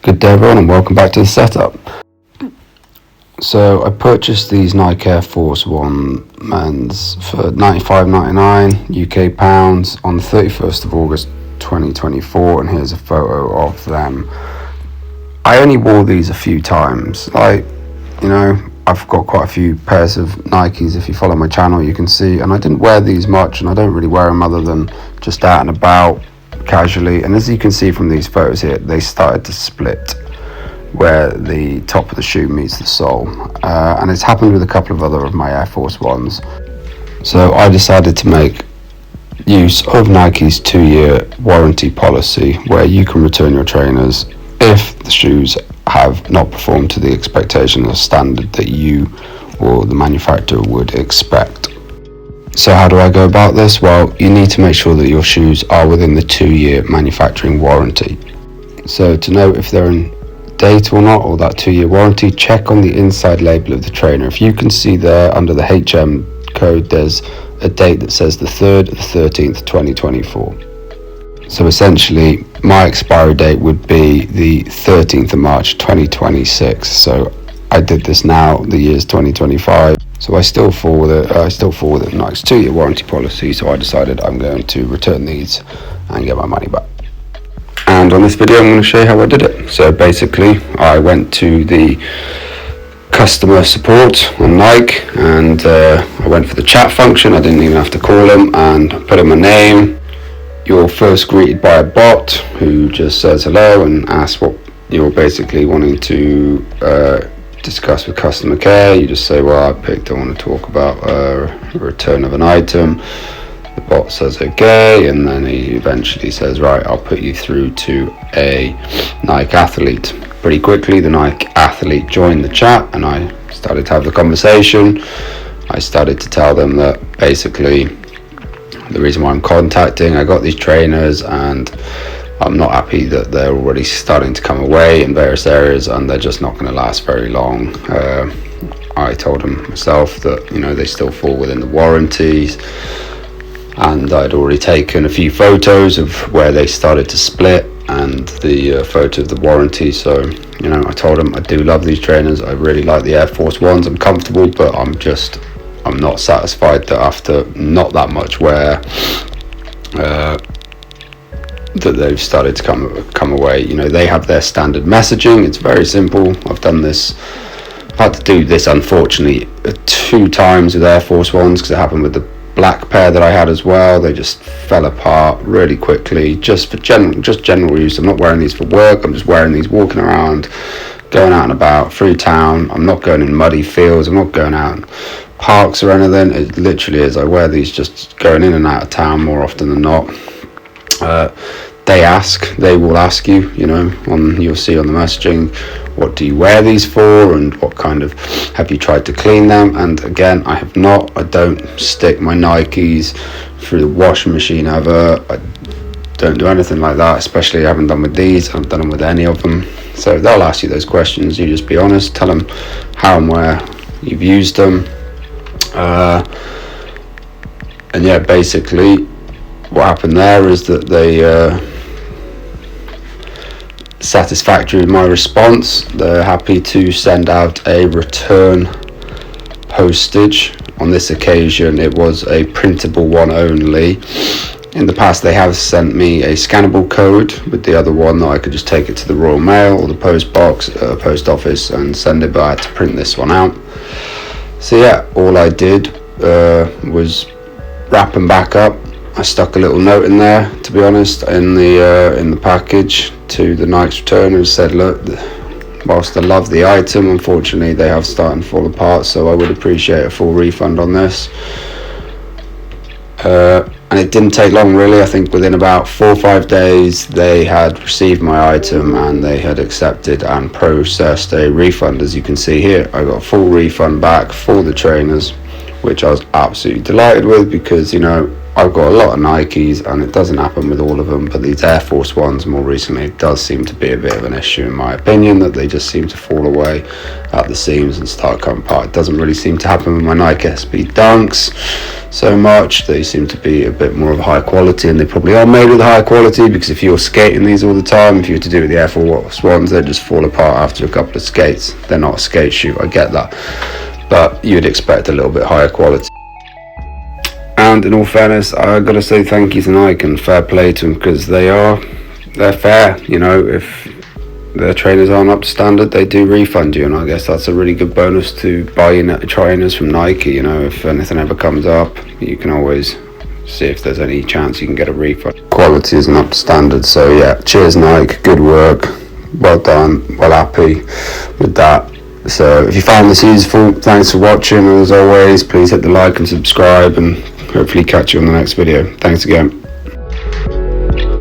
Good day everyone and welcome back to the setup. So I purchased these Nike Air Force One men's for £95.99 UK pounds on the 31st of August 2024, and here's a photo of them. I only wore these a few times. I've got quite a few pairs of Nikes. If you follow my channel you can see, and I didn't wear these much, and I don't really wear them other than just out and about casually. And as you can see from these photos here, they started to split where the top of the shoe meets the sole, and it's happened with a couple of other of my Air Force Ones. So I decided to make use of Nike's 2-year warranty policy, where you can return your trainers if the shoes have not performed to the expectation or standard that you or the manufacturer would expect. So how do I go about this? Well, you need to make sure that your shoes are within the 2-year manufacturing warranty. So to know if they're in date or not, or that 2-year warranty, check on the inside label of the trainer. If you can see there under the HM code, there's a date that says the 3rd of the 13th 2024. So essentially my expiry date would be the 13th of March 2026. So I did this now, the year's 2025. So I still fall with it. Nike's 2-year warranty policy. So I decided I'm going to return these and get my money back. And on this video I'm going to show you how I did it. So basically I went to the customer support on Nike, and I went for the chat function. I didn't even have to call them, and put in my name. You're first greeted by a bot who just says hello and asks what you're basically wanting to discuss with customer care. You just say, well, I want to talk about a return of an item. The bot says okay, and then he eventually says, right, I'll put you through to a Nike athlete. Pretty quickly the Nike athlete joined the chat, and I started to have the conversation. I started to tell them that basically the reason why I'm contacting, I got these trainers and I'm not happy that they're already starting to come away in various areas and they're just not going to last very long. I told them myself that they still fall within the warranties, and I'd already taken a few photos of where they started to split and the photo of the warranty. So I told them I do love these trainers, I really like the Air Force Ones, I'm comfortable, but I'm not satisfied that after not that much wear that they've started to come away. They have their standard messaging. It's very simple. I've had to do this unfortunately 2 times with Air Force Ones, because it happened with the black pair that I had as well. They just fell apart really quickly, just for general use. I'm not wearing these for work, I'm just wearing these walking around, going out and about through town. I'm not going in muddy fields, I'm not going out in parks or anything. It literally is, I wear these just going in and out of town more often than not. They will ask you, you'll see on the messaging, what do you wear these for, and what kind of, have you tried to clean them? And again, I have not. I don't stick my Nikes through the washing machine ever. I don't do anything like that, especially I haven't done with these. I haven't done them with any of them. So they'll ask you those questions, you just be honest, tell them how and where you've used them, and yeah, basically what happened there is that they satisfactory with my response. They're happy to send out a return postage. On this occasion it was a printable one only. In the past they have sent me a scannable code with the other one that I could just take it to the Royal Mail or the post office and send it, but I had to print this one out. So yeah, all I did was wrap them back up. I stuck a little note in there, to be honest, in the package to the Nike's returner, and said, look, whilst I love the item, unfortunately they have started to fall apart, so I would appreciate a full refund on this. And it didn't take long really. I think within about 4 or 5 days they had received my item and they had accepted and processed a refund. As you can see here, I got a full refund back for the trainers, which I was absolutely delighted with, because I've got a lot of Nikes, and it doesn't happen with all of them, but these Air Force Ones more recently, it does seem to be a bit of an issue in my opinion, that they just seem to fall away at the seams and start coming apart. It doesn't really seem to happen with my Nike SB Dunks so much. They seem to be a bit more of high quality, and they probably are made with high quality, because if you're skating these all the time, if you were to do it with the Air Force Ones, they'd just fall apart after a couple of skates. They're not a skate shoe, I get that, but you'd expect a little bit higher quality. And in all fairness, I gotta say thank you to Nike and fair play to them, because they're fair. You know, if their trainers aren't up to standard, they do refund you, and I guess that's a really good bonus to buy your trainers from Nike. You know, if anything ever comes up, you can always see if there's any chance you can get a refund. Quality isn't up to standard, so yeah, cheers Nike, good work, well done, well happy with that. So if you found this useful, thanks for watching, and as always, please hit the like and subscribe, and hopefully catch you on the next video. Thanks again.